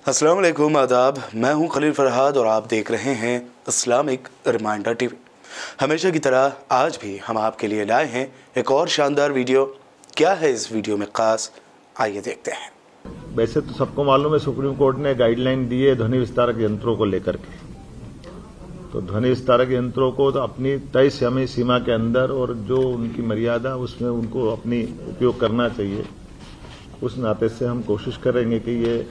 अस्सलाम वालेकुम, आदाब। मैं हूं खलील फरहाद और आप देख रहे हैं इस्लामिक रिमाइंडर टीवी। हमेशा की तरह आज भी हम आपके लिए लाए हैं एक और शानदार वीडियो। क्या है इस वीडियो में खास, आइए देखते हैं। वैसे तो सबको मालूम है सुप्रीम कोर्ट ने गाइडलाइन दी है ध्वनि विस्तारक यंत्रों को लेकर के। तो ध्वनि विस्तारक यंत्रों को तो अपनी तय समय सीमा के अंदर और जो उनकी मर्यादा उसमें उनको अपनी उपयोग करना चाहिए। उस नाते से हम कोशिश करेंगे कि ये,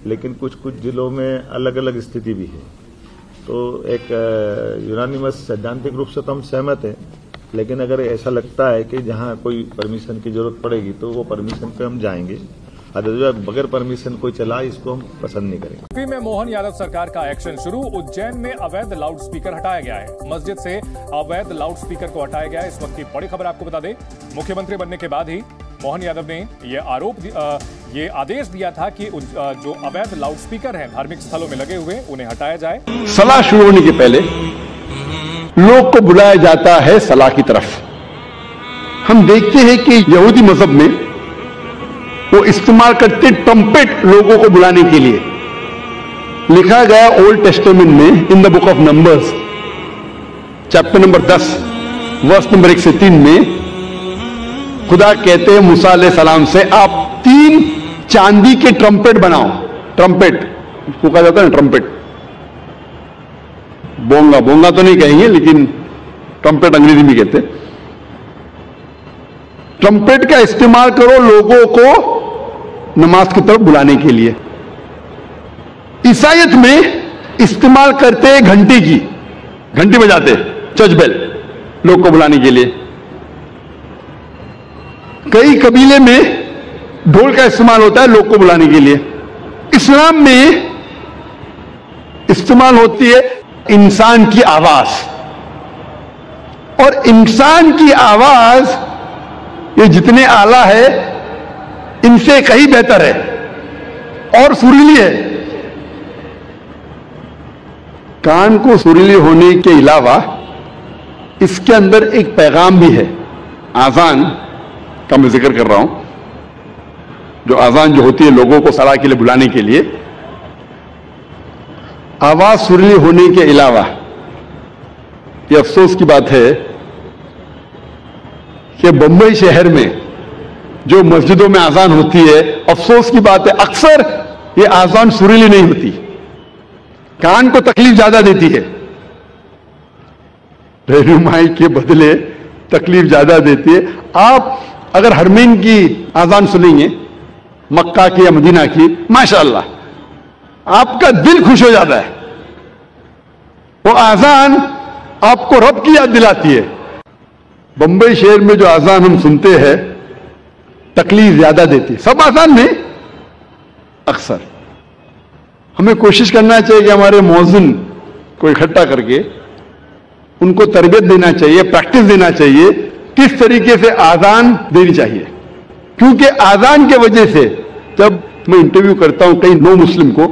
लेकिन कुछ कुछ जिलों में अलग अलग स्थिति भी है। तो एक यूनानिमस सैद्धांतिक रूप से तो हम सहमत हैं, लेकिन अगर ऐसा लगता है कि जहां कोई परमिशन की जरूरत पड़ेगी तो वो परमिशन पे हम जाएंगे। बगैर परमिशन कोई चला, इसको हम पसंद नहीं करेंगे। यूपी में मोहन यादव सरकार का एक्शन शुरू। उज्जैन में अवैध लाउडस्पीकर हटाया गया है। मस्जिद से अवैध लाउडस्पीकर को हटाया गया है। इस वक्त की बड़ी खबर आपको बता दें, मुख्यमंत्री बनने के बाद ही मोहन यादव ने ये आदेश दिया था कि जो अवैध लाउडस्पीकर हैं धार्मिक स्थलों में लगे हुए, उन्हें हटाया जाए। सलाह शुरू होने के पहले लोग को बुलाया जाता है सलाह की तरफ। हम देखते हैं कि यहूदी मजहब में वो इस्तेमाल करते ट्रम्पेट लोगों को बुलाने के लिए। लिखा गया ओल्ड टेस्टामेंट में in the book of Numbers chapter number 10 verse number 1 से 3 में खुदा कहते हैं मूसा अलैहिस्सलाम से, आप 3 चांदी के ट्रम्पेट बनाओ। ट्रम्पेट उसको कहा जाता है ना, ट्रम्पेट। बोंगा बोंगा तो नहीं कहेंगे, लेकिन ट्रम्पेट अंग्रेजी में कहते हैं। ट्रम्पेट का इस्तेमाल करो लोगों को नमाज की तरफ बुलाने के लिए। ईसाईयत में इस्तेमाल करते हैं घंटी की, घंटी बजाते चर्च बेल लोग को बुलाने के लिए। कई कबीले में ढोल का इस्तेमाल होता है लोग को बुलाने के लिए। इस्लाम में इस्तेमाल होती है इंसान की आवाज, और इंसान की आवाज ये जितने आला है इनसे कहीं बेहतर है और सुरीली है। कान को सुरीली होने के अलावा इसके अंदर एक पैगाम भी है। आजान का मैं जिक्र कर रहा हूं, जो आजान जो होती है लोगों को सलाह के लिए बुलाने के लिए। आवाज सुरीली होने के अलावा ये अफसोस की बात है कि बंबई शहर में जो मस्जिदों में आजान होती है, अफसोस की बात है अक्सर ये आजान सुरीली नहीं होती, कान को तकलीफ ज्यादा देती है। रहनुमाई के बदले तकलीफ ज्यादा देती है। आप अगर हरमैन की आजान सुनेंगे, मक्का की या मदीना की, माशाअल्लाह आपका दिल खुश हो जाता है। वो आजान आपको रब की याद दिलाती है। बंबई शहर में जो आजान हम सुनते हैं तकलीफ ज्यादा देती है। सब आजान में अक्सर हमें कोशिश करना चाहिए कि हमारे मौज़िन को इकट्ठा करके उनको तरबियत देना चाहिए, प्रैक्टिस देना चाहिए, किस तरीके से आजान देनी चाहिए। क्योंकि आजान के वजह से, जब मैं इंटरव्यू करता हूं कई नो मुस्लिम को,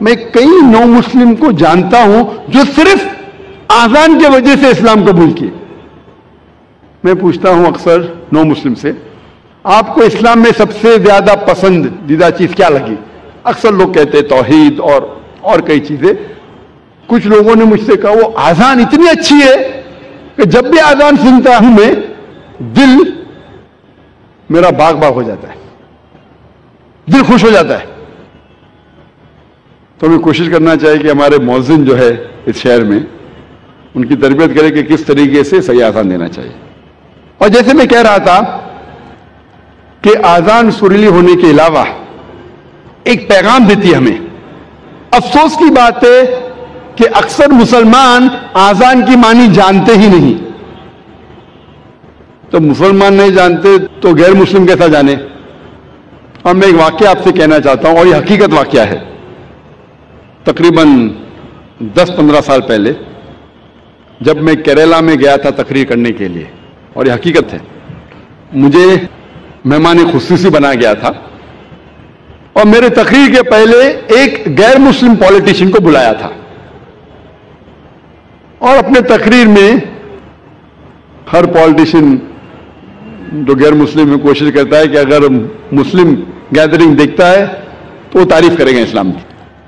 मैं कई नो मुस्लिम को जानता हूं जो सिर्फ आजान के वजह से इस्लाम कबूल किए। मैं पूछता हूं अक्सर नो मुस्लिम से, आपको इस्लाम में सबसे ज्यादा पसंदीदा चीज क्या लगी? अक्सर लोग कहते हैं तौहीद और कई चीजें। कुछ लोगों ने मुझसे कहा वो आजान इतनी अच्छी है कि जब भी आजान सुनता हूं मैं, दिल मेरा बाग बाग हो जाता है, दिल खुश हो जाता है। तो हमें कोशिश करना चाहिए कि हमारे मौज़िन जो है इस शहर में, उनकी तरबियत करें कि किस तरीके से सही आजान देना चाहिए। और जैसे मैं कह रहा था कि आजान सुरीली होने के अलावा एक पैगाम देती है हमें। अफसोस की बात है कि अक्सर मुसलमान आजान की मानी जानते ही नहीं। तो मुसलमान नहीं जानते तो गैर मुस्लिम कैसा जाने। और मैं एक वाकया आपसे कहना चाहता हूं, और ये हकीकत वाकया है। तकरीबन 10-15 साल पहले जब मैं केरला में गया था तकरीर करने के लिए, और ये हकीकत है, मुझे मेहमान खुसूसी बनाया गया था और मेरे तकरीर के पहले एक गैर मुस्लिम पॉलिटिशियन को बुलाया था। और अपने तकरीर में हर पॉलिटिशियन जो गैर मुस्लिम में कोशिश करता है कि अगर मुस्लिम गैदरिंग देखता है तो वो तारीफ करेगा इस्लाम की।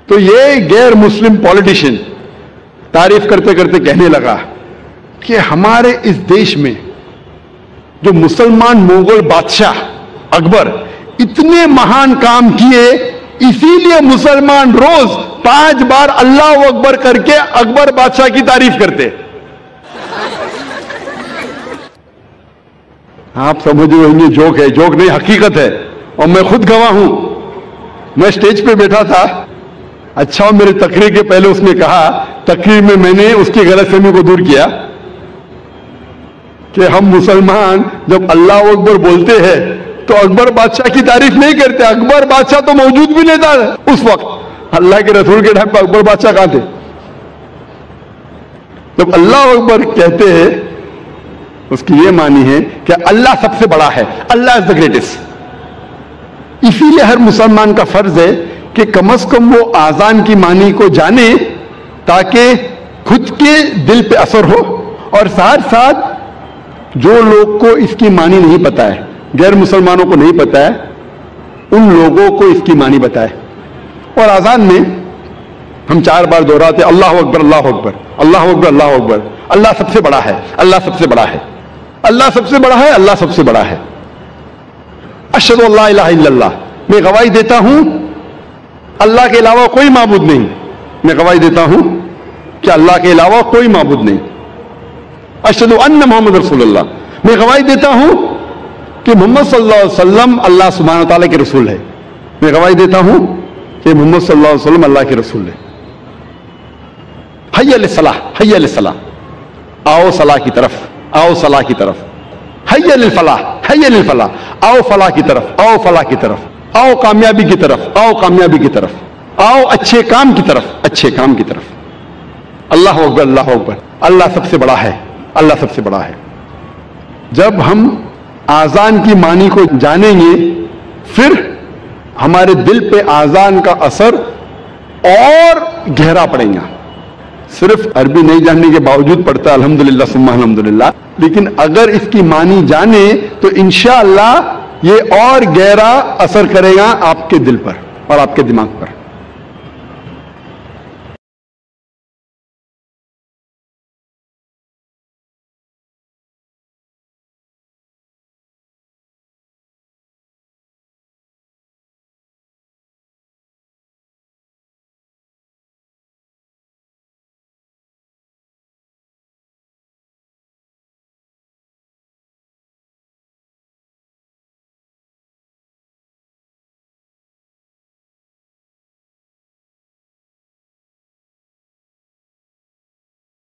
تو یہ غیر مسلم پولیٹیشین تعریف کرتے کرتے کہنے لگا کہ ہمارے اس دیش میں جو مسلمان مغل بادشاہ اکبر اتنے مہان کام کیے، اسی لیے مسلمان روز 5 بار اللہ اکبر کر کے اکبر بادشاہ کی تعریف کرتے۔ آپ سمجھ رہے ہوں گے جوک ہے، جوک نہیں، حقیقت ہے، اور میں خود گواہ ہوں۔ میں سٹیج پہ بیٹھا تھا، اچھا میرے تقریر کے پہلے اس نے کہا، تقریر میں نے اس کی غلط فہمی کو دور کیا کہ ہم مسلمان جب اللہ اکبر بولتے ہیں تو اکبر بادشاہ کی تعریف نہیں کرتے۔ اکبر بادشاہ تو موجود بھی نہیں تھا اس وقت، اللہ کے رسول کے ٹائم پہ اکبر بادشاہ کہاں تھے؟ جب اللہ اکبر کہتے ہیں اس کی یہ معنی ہے کہ اللہ سب سے بڑا ہے، اللہ از دا گریٹسٹ۔ اسی لیے ہر مسلمان کا فرض ہے کہ کم از کم وہ آذان کی معنی کو جانے تاکہ خود کے دل پہ اثر ہو، اور ساتھ ساتھ جو لوگ کو اس کی معنی نہیں پتا ہے، غیر مسلمانوں کو نہیں پتا ہے، ان لوگوں کو اس کی معنی بتائے۔ اور آذان میں ہم 4 بار دہراتے اللہ اکبر اللہ اکبر اللہ اکبر اللہ اکبر، اللہ سب سے بڑا ہے، اللہ سب سے بڑا ہے، اللہ سب سے بڑا ہے، اللہ سب سے بڑا ہے۔ اشہد ان لا الہ الا اللہ، میں گواہی دیتا ہوں اللہ کے علاوہ کوئی معبود نہیں، میں گواہی دیتا ہوں کہ اللہ کے علاوہ کوئی معبود نہیں۔ اشہد ان محمد رسول اللہ، میں گواہی دیتا ہوں کہ محمد صلی اللہ علیہ وسلم اللہ سبحانہ تعالیٰ کے رسول ہے، میں گواہی دیتا ہوں کہ محمد صلی اللہ علیہ وسلم اللہ کے رسول ہے۔ حی علی الصلاح، حی علی الصلاح، آؤ صلاح کی طرف، آؤ صلاح کی طرف۔ حی علی الفلاح، حی علی الفلاح، آؤ فلاح کی طرف، آؤ فلاح کی طرف، آؤ کامیابی کی طرف، آؤ کامیابی کی طرف، آؤ اچھے کام کی طرف، اچھے کام کی طرف۔ اللہ اکبر اللہ اکبر، اللہ سب سے بڑا ہے، اللہ سب سے بڑا ہے۔ جب ہم آذان کی معنی کو جانیں گے پھر ہمارے دل پہ آذان کا اثر اور گہرا پڑے گا۔ صرف عربی نہیں جاننے کے باوجود پڑھتا ہے الحمدللہ ثم الحمدللہ، لیکن اگر اس کی معنی جانے تو انشاءاللہ یہ اور گہرا اثر کرے گا آپ کے دل پر اور آپ کے دماغ پر۔